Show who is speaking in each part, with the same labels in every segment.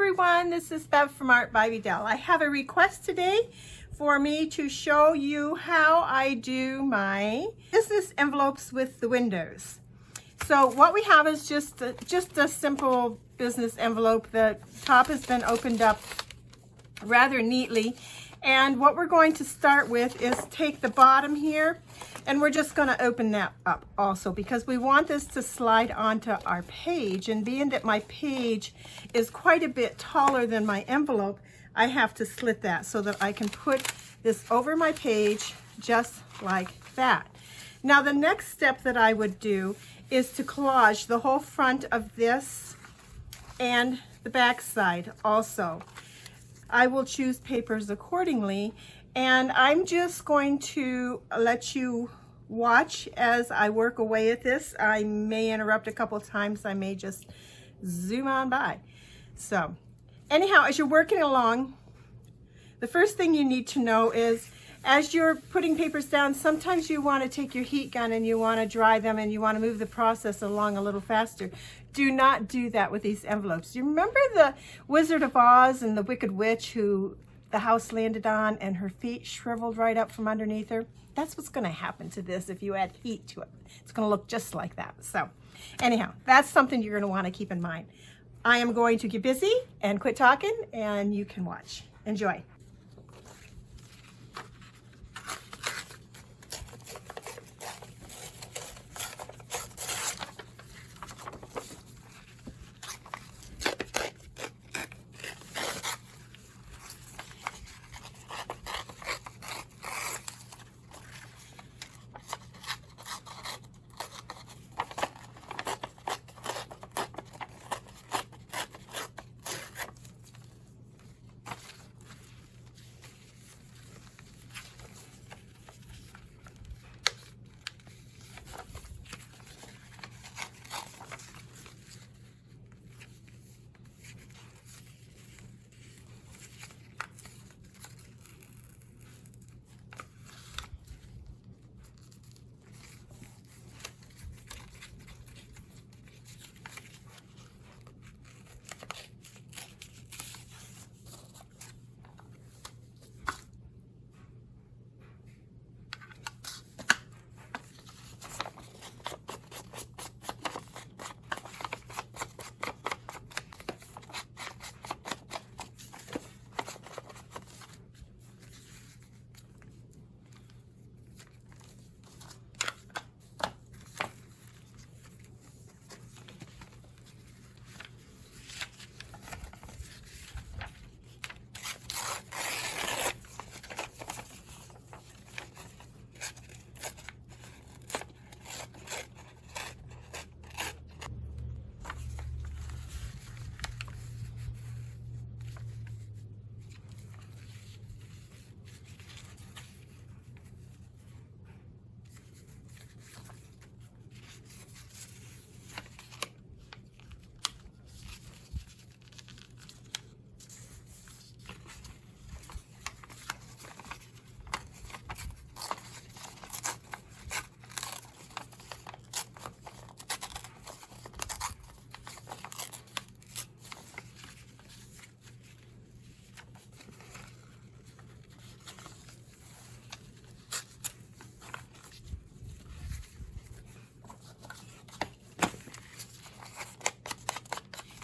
Speaker 1: everyone, this is Bev from Art by Vidal. I have a request today for me to show you how I do my business envelopes with the windows. So what we have is just a simple business envelope. The top has been opened up rather neatly, and what we're going to start with is take the bottom here, and we're just going to open that up also because we want this to slide onto our page. And being that my page is quite a bit taller than my envelope, I have to slit that so that I can put this over my page just like that. Now the next step that I would do is to collage the whole front of this and the back side also. I will choose papers accordingly, and I'm just going to let you watch as I work away at this. I may interrupt a couple of times. I may just zoom on by. So anyhow, as you're working along, the first thing you need to know is as you're putting papers down, sometimes you want to take your heat gun and you want to dry them and you want to move the process along a little faster. Do not do that with these envelopes. You remember the Wizard of Oz and the Wicked Witch who the house landed on and her feet shriveled right up from underneath her? That's what's going to happen to this if you add heat to it. It's going to look just like that. So anyhow, that's something you're going to want to keep in mind. I am going to get busy and quit talking, and you can watch. Enjoy.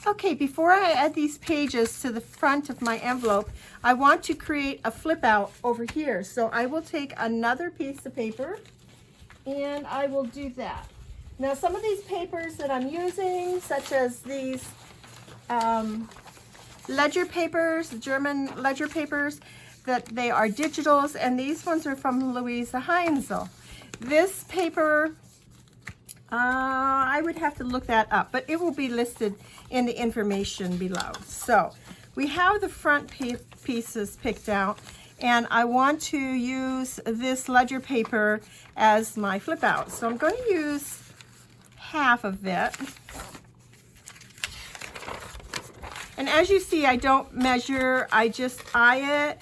Speaker 1: Okay, before I add these pages to the front of my envelope, I want to create a flip out over here. So I will take another piece of paper and I will do that. Now some of these papers that I'm using, such as these ledger papers, German ledger papers, that they are digitals, and these ones are from Louise Heinzel. This paper, I would have to look that up, but it will be listed in the information below. So we have the front pieces picked out, and I want to use this ledger paper as my flip out. So I'm going to use half of it. And as you see, I don't measure, I just eye it,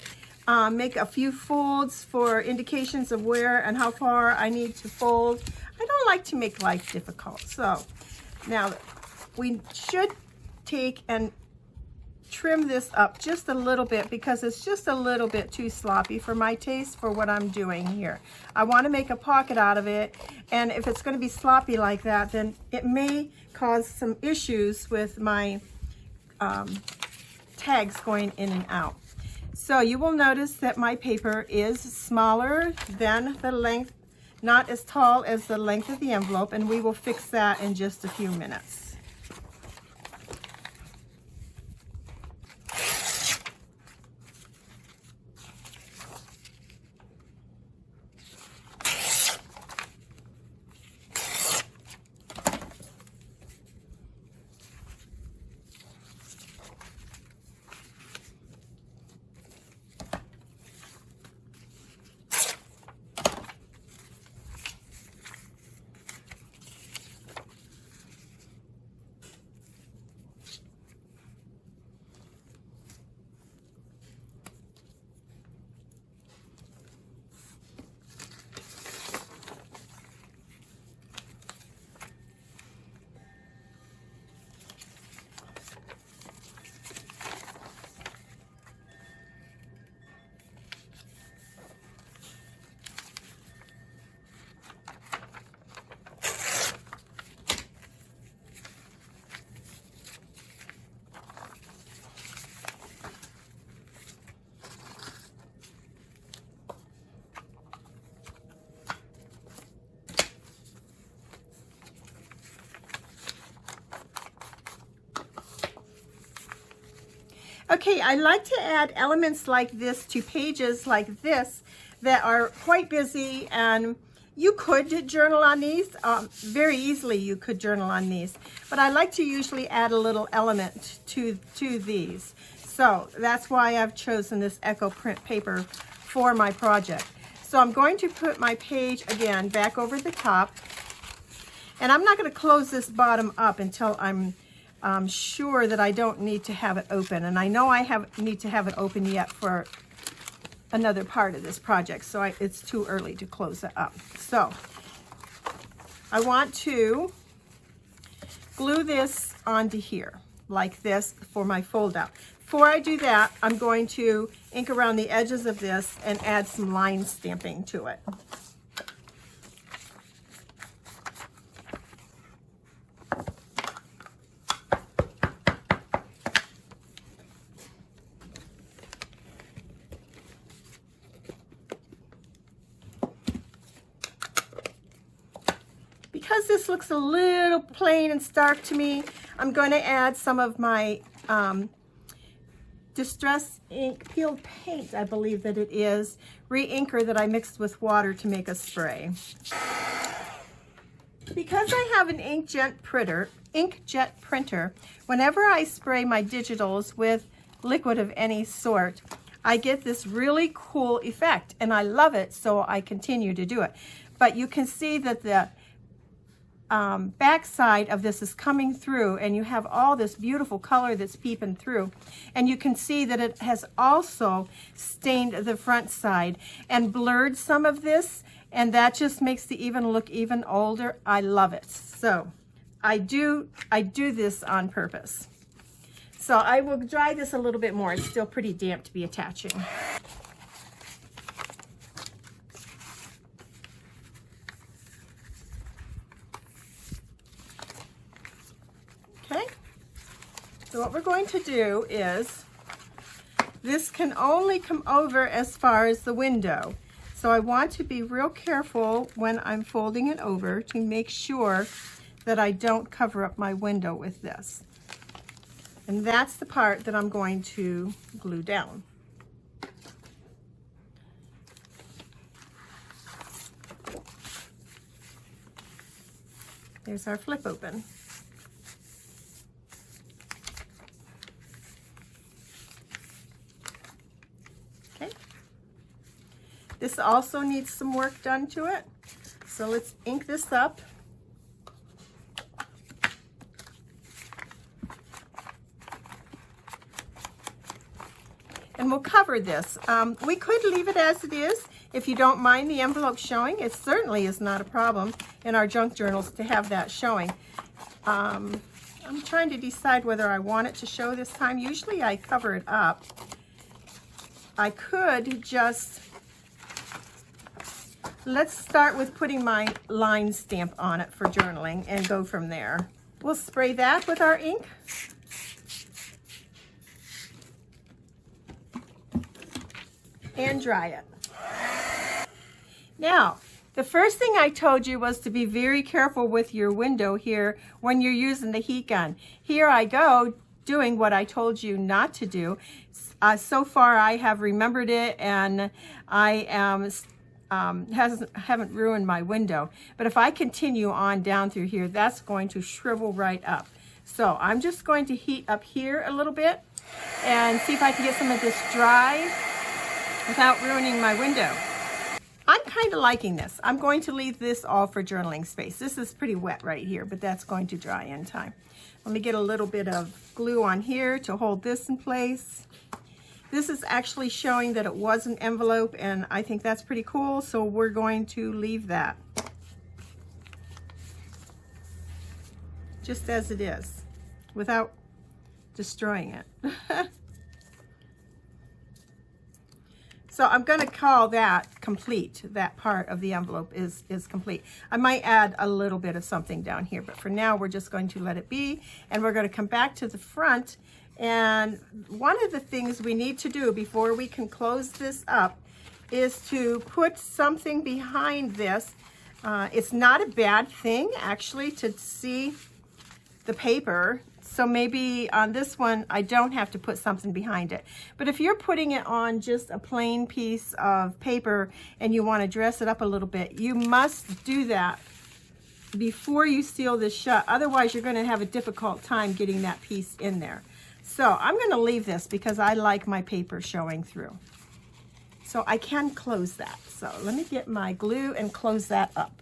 Speaker 1: make a few folds for indications of where and how far I need to fold. I don't like to make life difficult. So now we should take and trim this up just a little bit because it's just a little bit too sloppy for my taste for what I'm doing here. I want to make a pocket out of it, and if it's going to be sloppy like that, then it may cause some issues with my tags going in and out. So you will notice that my paper is smaller than the length, not as tall as the length of the envelope, and we will fix that in just a few minutes. Okay, I like to add elements like this to pages like this that are quite busy, and you could journal on these. Very easily you could journal on these, but I like to usually add a little element to these. So that's why I've chosen this Echo Print paper for my project. So I'm going to put my page again back over the top, and I'm not going to close this bottom up until I'm sure that I don't need to have it open, and I know I need to have it open yet for another part of this project, so it's too early to close it up. So I want to glue this onto here like this for my fold out. Before I do that, I'm going to ink around the edges of this and add some line stamping to it. Because this looks a little plain and stark to me, I'm going to add some of my Distress Ink Peeled Paint, I believe that it is, re-inker that I mixed with water to make a spray. Because I have an inkjet printer, whenever I spray my digitals with liquid of any sort, I get this really cool effect, and I love it, so I continue to do it. But you can see that the back side of this is coming through, and you have all this beautiful color that's peeping through, and you can see that it has also stained the front side and blurred some of this, and that just makes the look even older. I love it. So I do this on purpose. So I will dry this a little bit more. It's still pretty damp to be attaching. Okay, so what we're going to do is, this can only come over as far as the window. So I want to be real careful when I'm folding it over to make sure that I don't cover up my window with this. And that's the part that I'm going to glue down. There's our flip open. Okay. This also needs some work done to it. So let's ink this up. And we'll cover this. We could leave it as it is if you don't mind the envelope showing. It certainly is not a problem in our junk journals to have that showing. I I'm trying to decide whether I want it to show this time. Usually I cover it up. I could just, let's start with putting my line stamp on it for journaling and go from there. We'll spray that with our ink. And dry it. Now, the first thing I told you was to be very careful with your window here when you're using the heat gun. Here I go doing what I told you not to do. So far I have remembered it, and I haven't ruined my window. But if I continue on down through here, that's going to shrivel right up. So I'm just going to heat up here a little bit and see if I can get some of this dry without ruining my window. I'm kind of liking this. I'm going to leave this all for journaling space. This is pretty wet right here, but that's going to dry in time. Let me get a little bit of glue on here to hold this in place. This is actually showing that it was an envelope, and I think that's pretty cool, so we're going to leave that just as it is without destroying it. So I'm going to call that complete. That part of the envelope is complete. I might add a little bit of something down here, but for now we're just going to let it be, and we're going to come back to the front. And one of the things we need to do before we can close this up is to put something behind this. It's not a bad thing actually to see the paper. So maybe on this one, I don't have to put something behind it. But if you're putting it on just a plain piece of paper and you want to dress it up a little bit, you must do that before you seal this shut. Otherwise, you're going to have a difficult time getting that piece in there. So I'm going to leave this because I like my paper showing through. So I can close that. So let me get my glue and close that up.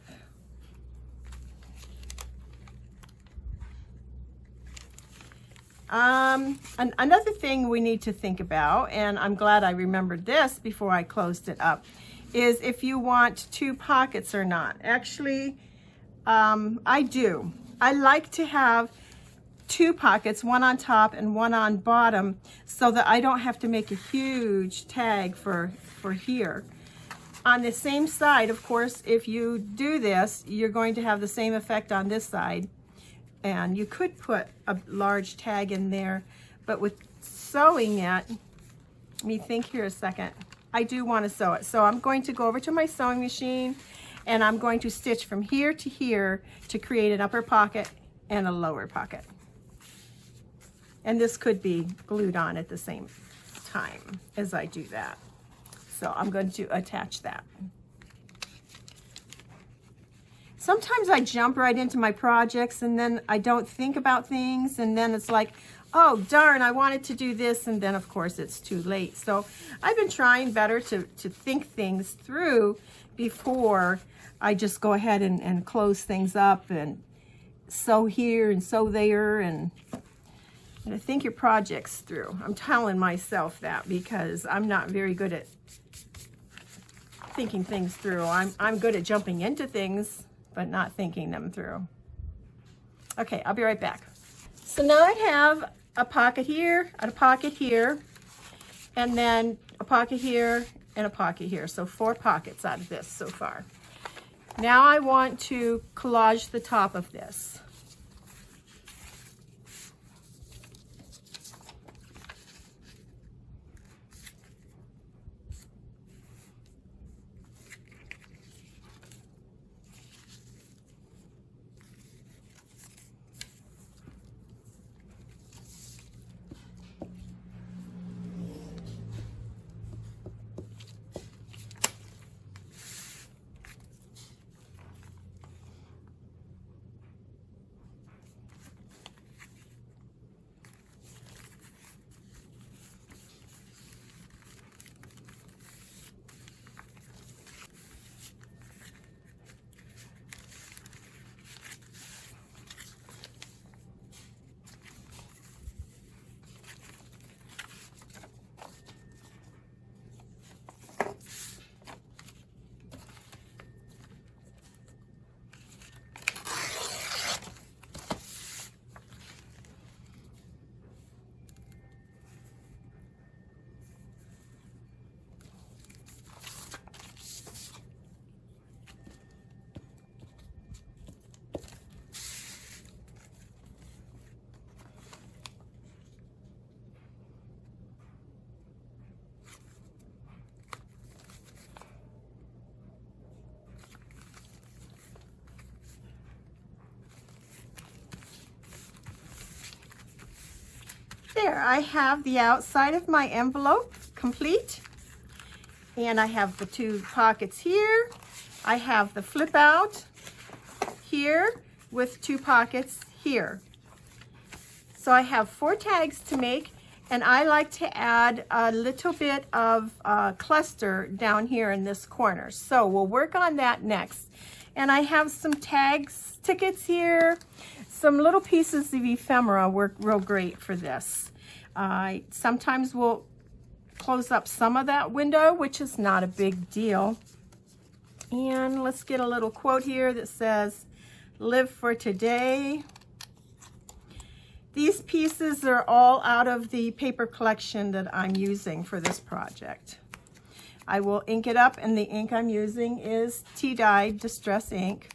Speaker 1: Another thing we need to think about, and I'm glad I remembered this before I closed it up, is if you want two pockets or not. Actually, I do. I like to have two pockets, one on top and one on bottom, so that I don't have to make a huge tag for here. On the same side, of course, if you do this, you're going to have the same effect on this side. And you could put a large tag in there, but with sewing it, let me think here a second. I do want to sew it. So I'm going to go over to my sewing machine, and I'm going to stitch from here to here to create an upper pocket and a lower pocket. And this could be glued on at the same time as I do that. So I'm going to attach that. Sometimes I jump right into my projects and then I don't think about things, and then it's like, oh darn, I wanted to do this, and then of course it's too late. So I've been trying better to think things through before I just go ahead and close things up and sew here and sew there, and think your projects through. I'm telling myself that because I'm not very good at thinking things through. I'm good at jumping into things, but not thinking them through. Okay, I'll be right back. So now I have a pocket here, and a pocket here, and then a pocket here, and a pocket here. So 4 pockets out of this so far. Now I want to collage the top of this. There, I have the outside of my envelope complete. And I have the 2 pockets here. I have the flip out here with 2 pockets here. So I have 4 tags to make, and I like to add a little bit of cluster down here in this corner. So we'll work on that next. And I have some tags, tickets here. Some little pieces of ephemera work real great for this. Sometimes we'll close up some of that window, which is not a big deal. And let's get a little quote here that says, "Live for today." These pieces are all out of the paper collection that I'm using for this project. I will ink it up, and the ink I'm using is tea-dyed Distress ink.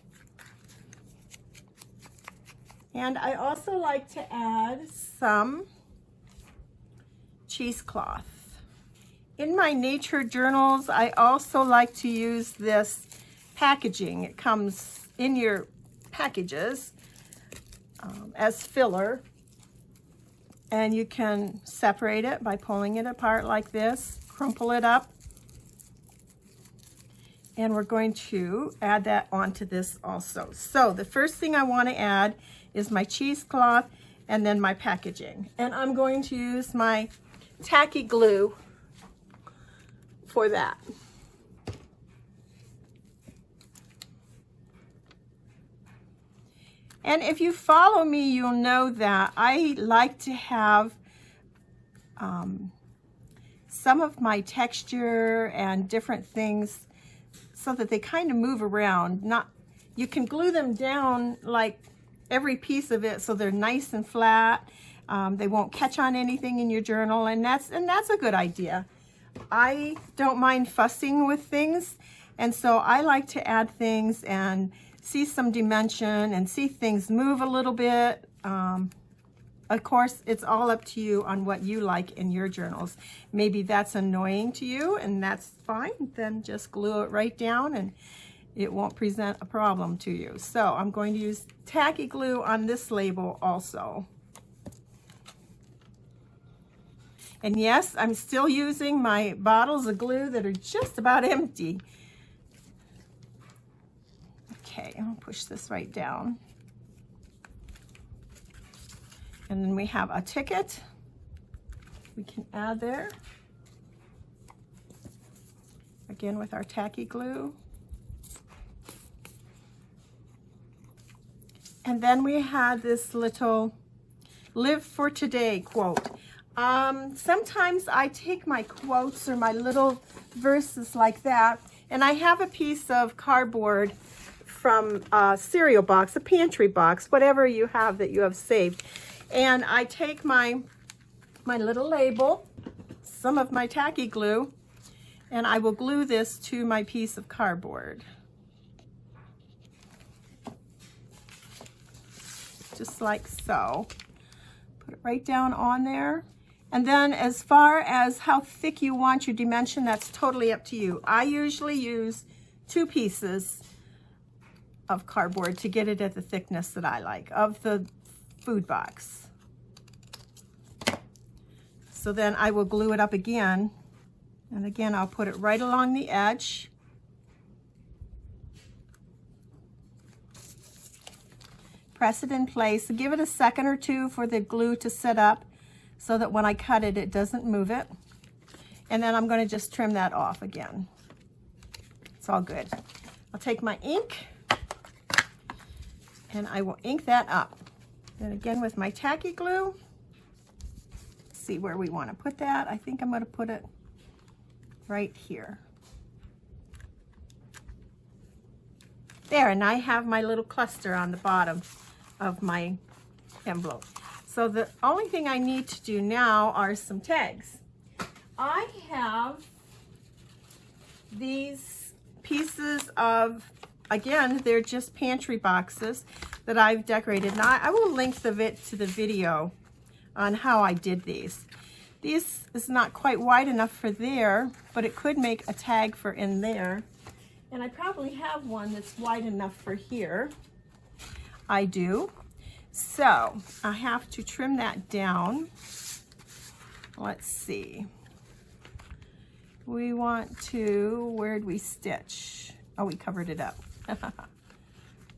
Speaker 1: And I also like to add some cheesecloth. In my nature journals, I also like to use this packaging. It comes in your packages as filler, and you can separate it by pulling it apart like this, crumple it up, and we're going to add that onto this also. So the first thing I want to add is my cheesecloth and then my packaging. And I'm going to use my tacky glue for that. And if you follow me, you'll know that I like to have some of my texture and different things so that they kind of move around. You can glue them down like every piece of it so they're nice and flat. They won't catch on anything in your journal, and that's a good idea. I don't mind fussing with things, and so I like to add things and see some dimension and see things move a little bit. Of course, it's all up to you on what you like in your journals. Maybe that's annoying to you, and that's fine. Then just glue it right down and it won't present a problem to you. So I'm going to use tacky glue on this label also. And yes, I'm still using my bottles of glue that are just about empty. Okay, I'll push this right down. And then we have a ticket we can add there. Again with our tacky glue. And then we had this little "Live for Today" quote. Sometimes I take my quotes or my little verses like that, and I have a piece of cardboard from a cereal box, a pantry box, whatever you have that you have saved. And I take my little label, some of my tacky glue, and I will glue this to my piece of cardboard. Just like so. Put it right down on there. And then as far as how thick you want your dimension, that's totally up to you. I usually use 2 pieces of cardboard to get it at the thickness that I like of the food box. So then I will glue it up again. And again, I'll put it right along the edge. Press it in place. Give it a second or 2 for the glue to set up so that when I cut it, it doesn't move it. And then I'm going to just trim that off again. It's all good. I'll take my ink and I will ink that up. And again with my tacky glue, see where we want to put that. I think I'm going to put it right here. There, and I have my little cluster on the bottom of my envelope. So the only thing I need to do now are some tags. I have these pieces of, again, they're just pantry boxes that I've decorated. Now I will link to the video on how I did these. This is not quite wide enough for there, but it could make a tag for in there. And I probably have one that's wide enough for here. I do. So I have to trim that down. let's see. We want to, where'd we stitch? Oh, we covered it up. Okay,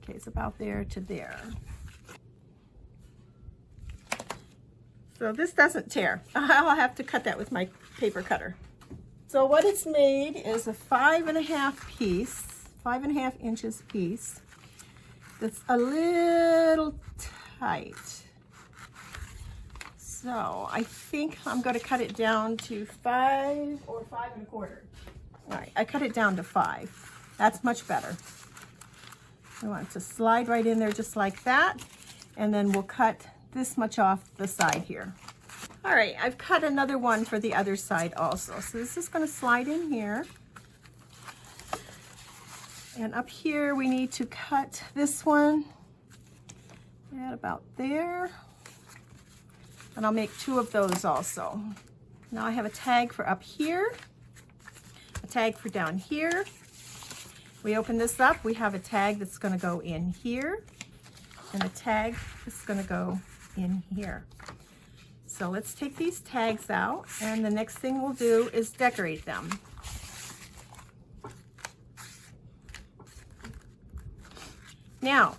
Speaker 1: it's about there to there. So this doesn't tear. I'll have to cut that with my paper cutter. So what it's made is a 5.5 piece, 5.5 inches piece. That's a little tight. So I think I'm going to cut it down to 5 or 5 1/4. All right, I cut it down to 5. That's much better. I want it to slide right in there just like that. And then we'll cut this much off the side here. All right, I've cut another one for the other side also. So this is going to slide in here. And up here we need to cut this one at about there. And I'll make 2 of those also. Now I have a tag for up here, a tag for down here. We open this up, we have a tag that's going to go in here, and a tag that's going to go in here. So let's take these tags out, and the next thing we'll do is decorate them. Now,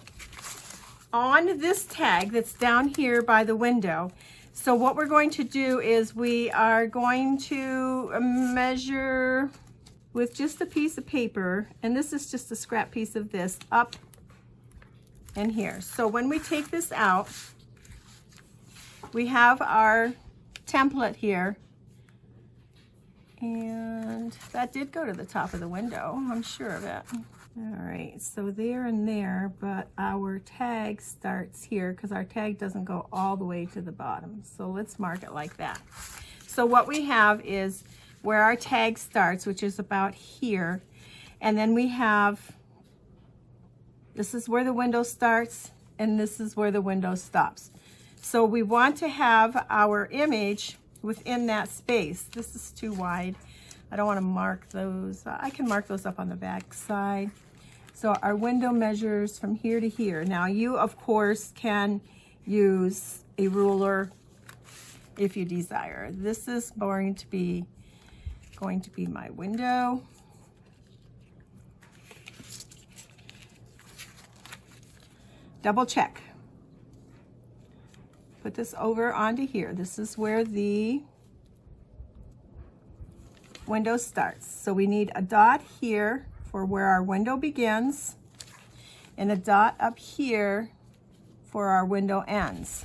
Speaker 1: on this tag that's down here by the window, so what we're going to do is we are going to measure with just a piece of paper, and this is just a scrap piece of this, up and here. So when we take this out, we have our template here, and that did go to the top of the window, I'm sure of it. All right, so there and there, but our tag starts here because our tag doesn't go all the way to the bottom. So let's mark it like that. So what we have is where our tag starts, which is about here. And then we have, this is where the window starts, and this is where the window stops. So we want to have our image within that space. This is too wide. I don't want to mark those. I can mark those up on the back side. So our window measures from here to here. Now you, of course, can use a ruler if you desire. This is going to be my window. Double check. Put this over onto here. This is where the window starts. So we need a dot here for where our window begins, and a dot up here for our window ends.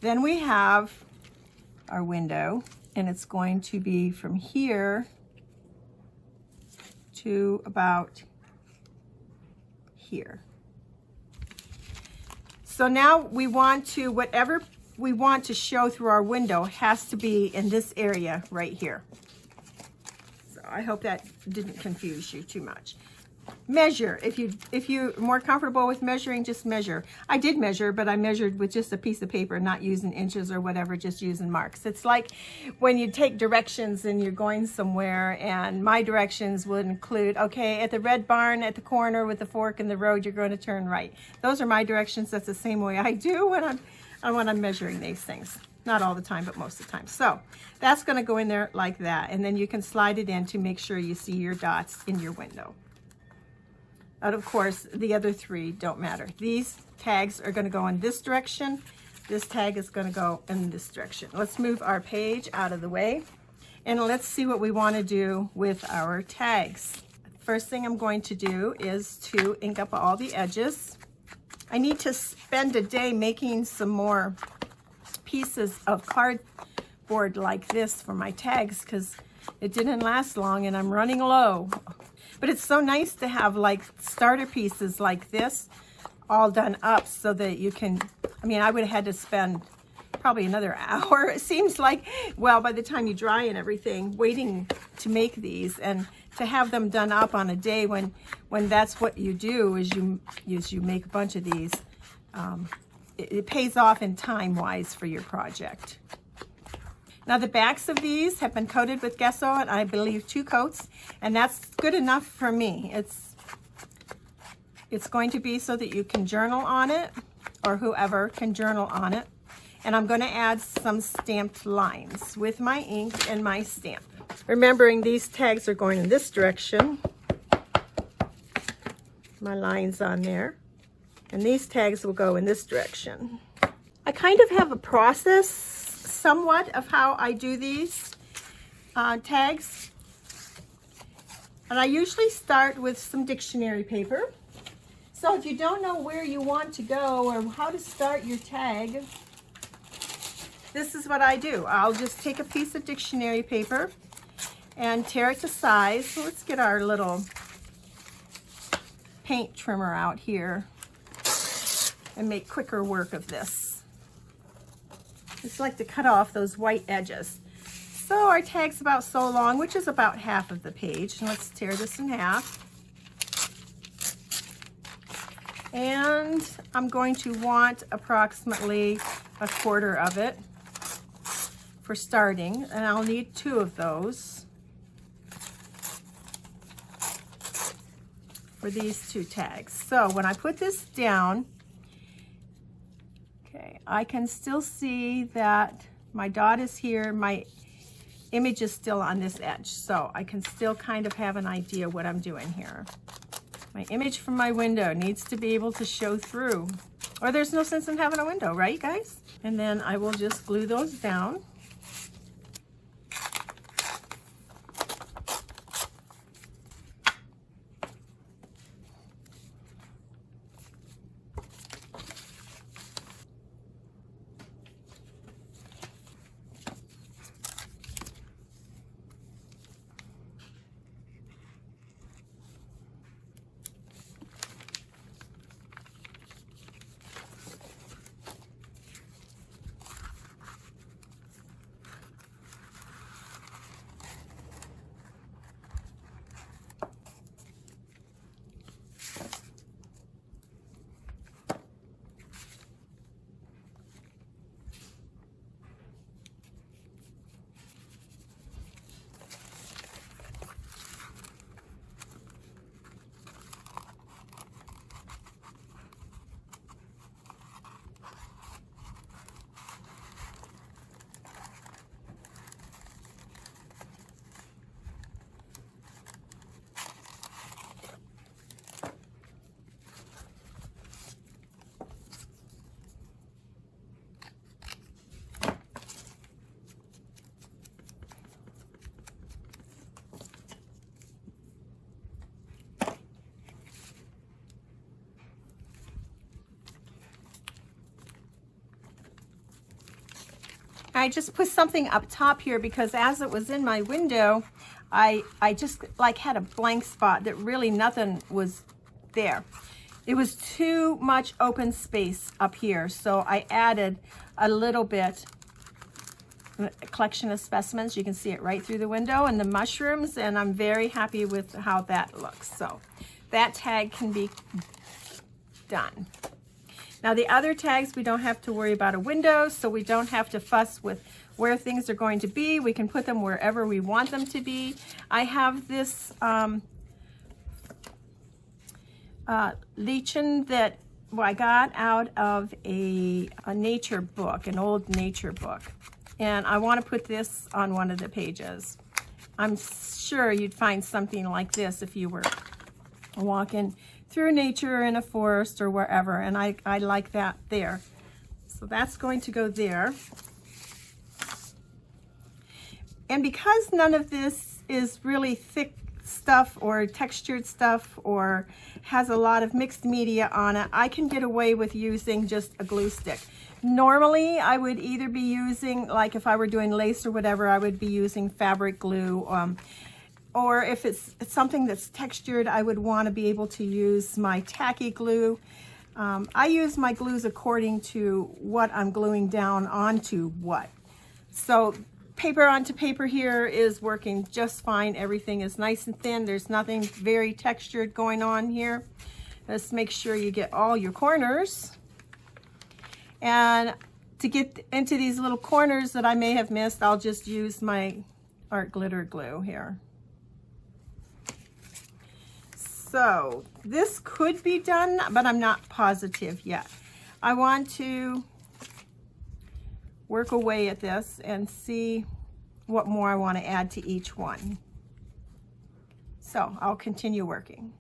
Speaker 1: Then we have our window, and it's going to be from here to about here. So now we want to, whatever we want to show through our window has to be in this area right here. I hope that didn't confuse you too much. Measure. If you're more comfortable with measuring, just measure. I did measure, but I measured with just a piece of paper, not using inches or whatever, just using marks. It's like when you take directions and you're going somewhere, and my directions would include, okay, at the red barn at the corner with the fork in the road, you're going to turn right. Those are my directions. That's the same way I do when I'm measuring these things. Not all the time, but most of the time. So that's going to go in there like that, and then you can slide it in to make sure you see your dots in your window. And of course, the other 3 don't matter. These tags are going to go in this direction. This tag is going to go in this direction. Let's move our page out of the way, and let's see what we want to do with our tags. First thing I'm going to do is to ink up all the edges. I need to spend a day making some more pieces of cardboard like this for my tags because it didn't last long and I'm running low. But it's so nice to have like starter pieces like this all done up so that you can, I mean, I would have had to spend probably another hour, it seems like, well, by the time you dry and everything, waiting to make these, and to have them done up on a day when that's what you do is you make a bunch of these. It pays off in time-wise for your project. Now the backs of these have been coated with gesso, and I believe 2 coats, and that's good enough for me. It's going to be so that you can journal on it, or whoever can journal on it. And I'm going to add some stamped lines with my ink and my stamp. Remembering these tags are going in this direction. My lines on there. And these tags will go in this direction. I kind of have a process somewhat of how I do these tags. And I usually start with some dictionary paper. So if you don't know where you want to go or how to start your tag, this is what I do. I'll just take a piece of dictionary paper and tear it to size. So let's get our little paint trimmer out here and make quicker work of this. Just like to cut off those white edges. So our tag's about so long, which is about half of the page. And let's tear this in half. And I'm going to want approximately 1/4 of it for starting, and I'll need 2 of those for these 2 tags. So when I put this down, okay, I can still see that my dot is here, my image is still on this edge, so I can still kind of have an idea what I'm doing here. My image from my window needs to be able to show through, or there's no sense in having a window, right guys? And then I will just glue those down. I just put something up top here because as it was in my window, I just like had a blank spot that really nothing was there. It was too much open space up here, so I added a little bit, a collection of specimens. You can see it right through the window and the mushrooms, and I'm very happy with how that looks. So that tag can be done. Now the other tags, we don't have to worry about a window, so we don't have to fuss with where things are going to be. We can put them wherever we want them to be. I have this lichen that I got out of a nature book, an old nature book. And I want to put this on one of the pages. I'm sure you'd find something like this if you were walking through nature in a forest or wherever, and I like that there. So that's going to go there. And because none of this is really thick stuff or textured stuff or has a lot of mixed media on it, I can get away with using just a glue stick. Normally I would either be using, like if I were doing lace or whatever, I would be using fabric glue, or if it's something that's textured, I would want to be able to use my tacky glue. I use my glues according to what I'm gluing down onto what. So paper onto paper here is working just fine. Everything is nice and thin. There's nothing very textured going on here. Let's make sure you get all your corners. And to get into these little corners that I may have missed, I'll just use my art glitter glue here. So this could be done, but I'm not positive yet. I want to work away at this and see what more I want to add to each one. So I'll continue working.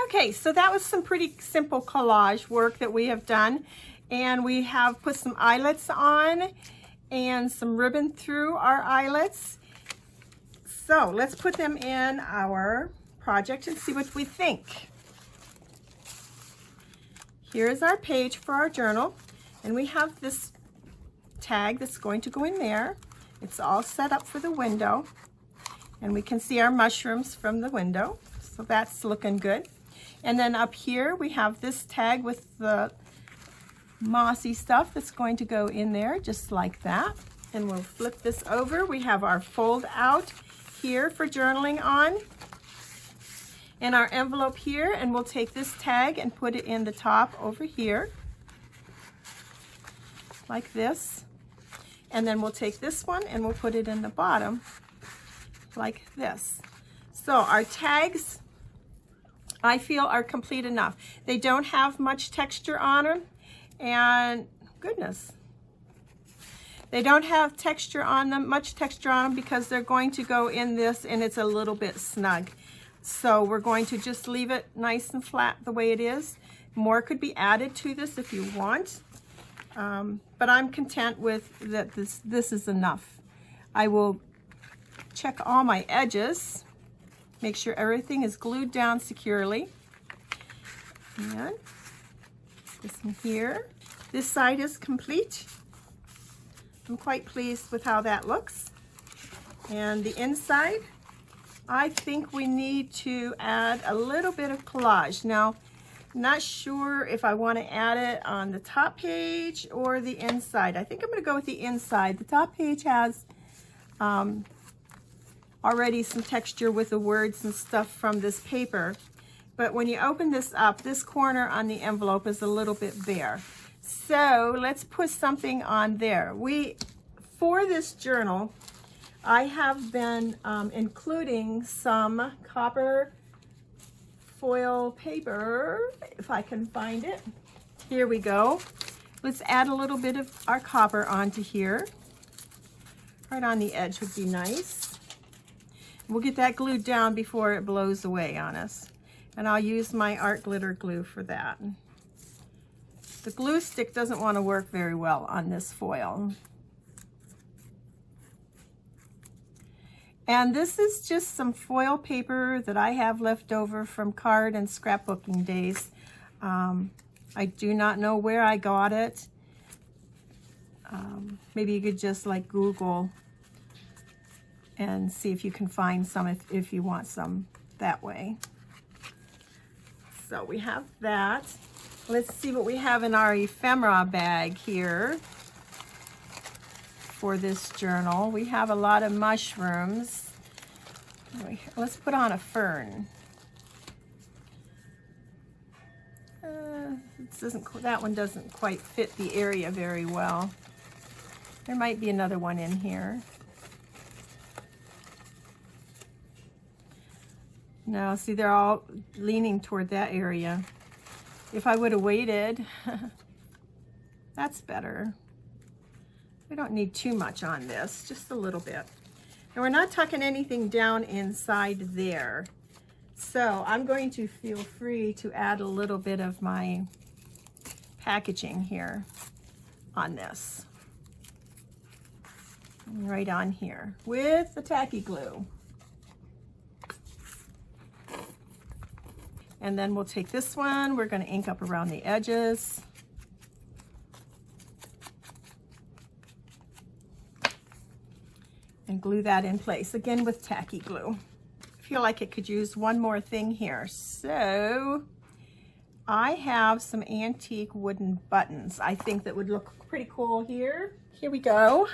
Speaker 1: Okay, so that was some pretty simple collage work that we have done, and we have put some eyelets on and some ribbon through our eyelets. So let's put them in our project and see what we think. Here's our page for our journal, and we have this tag that's going to go in there. It's all set up for the window, and we can see our mushrooms from the window, so that's looking good. And then up here we have this tag with the mossy stuff that's going to go in there just like that. And we'll flip this over. We have our fold out here for journaling on, and our envelope here, and we'll take this tag and put it in the top over here like this. And then we'll take this one and we'll put it in the bottom like this. So our tags, I feel, are complete enough. They don't have much texture on them, and goodness, they don't have texture on them, much texture on them, because they're going to go in this and it's a little bit snug. So we're going to just leave it nice and flat the way it is. More could be added to this if you want, but I'm content with that. This is enough. I will check all my edges, make sure everything is glued down securely. And this one here. This side is complete. I'm quite pleased with how that looks. And the inside, I think we need to add a little bit of collage. Now, I'm not sure if I want to add it on the top page or the inside. I think I'm going to go with the inside. The top page has already some texture with the words and stuff from this paper, but when you open this up, this corner on the envelope is a little bit bare. So let's put something on there. For this journal, I have been including some copper foil paper, if I can find it. Here we go. Let's add a little bit of our copper onto here. Right on the edge would be nice. We'll get that glued down before it blows away on us. And I'll use my art glitter glue for that. The glue stick doesn't want to work very well on this foil. And this is just some foil paper that I have left over from card and scrapbooking days. I do not know where I got it. Maybe you could just like Google and see if you can find some if you want some that way. So we have that. Let's see what we have in our ephemera bag here for this journal. We have a lot of mushrooms. Let's put on a fern. That one doesn't quite fit the area very well. There might be another one in here. No, see, they're all leaning toward that area. If I would have waited, that's better. We don't need too much on this, just a little bit. And we're not tucking anything down inside there. So I'm going to feel free to add a little bit of my packaging here on this. Right on here with the tacky glue. And then we'll take this one, we're going to ink up around the edges. And glue that in place, again with tacky glue. I feel like it could use one more thing here. So I have some antique wooden buttons. I think that would look pretty cool here. Here we go.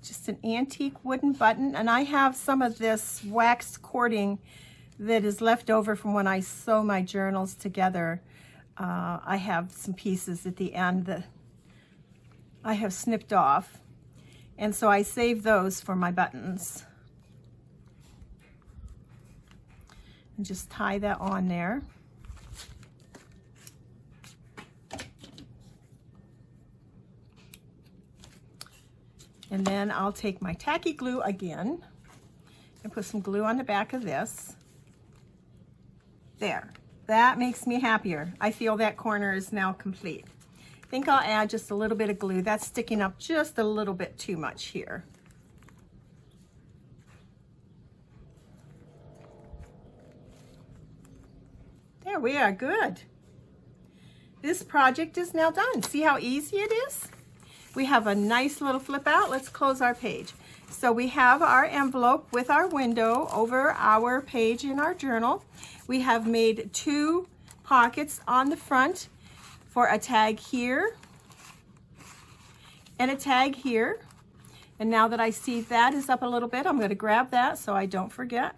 Speaker 1: Just an antique wooden button. And I have some of this waxed cording that is left over from when I sew my journals together. I have some pieces at the end that I have snipped off. And so I save those for my buttons. And just tie that on there. And then I'll take my tacky glue again and put some glue on the back of this. There, that makes me happier. I feel that corner is now complete. I think I'll add just a little bit of glue. That's sticking up just a little bit too much here. There we are, good. This project is now done. See how easy it is? We have a nice little flip out. Let's close our page. So we have our envelope with our window over our page in our journal. We have made 2 pockets on the front for a tag here and a tag here. And now that I see that is up a little bit, I'm going to grab that so I don't forget.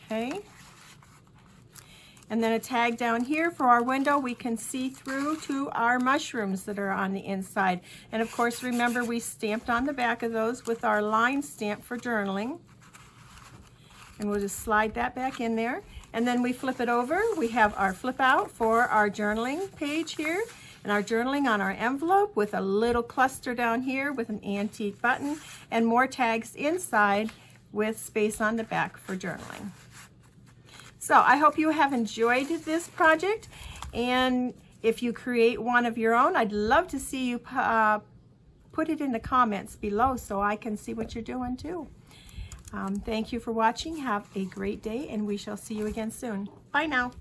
Speaker 1: Okay. And then a tag down here for our window. We can see through to our mushrooms that are on the inside. And of course, remember we stamped on the back of those with our line stamp for journaling. And we'll just slide that back in there. And then we flip it over. We have our flip out for our journaling page here. And our journaling on our envelope with a little cluster down here with an antique button. And more tags inside with space on the back for journaling. So I hope you have enjoyed this project, and if you create one of your own, I'd love to see you put it in the comments below so I can see what you're doing too. Thank you for watching. Have a great day, and we shall see you again soon. Bye now.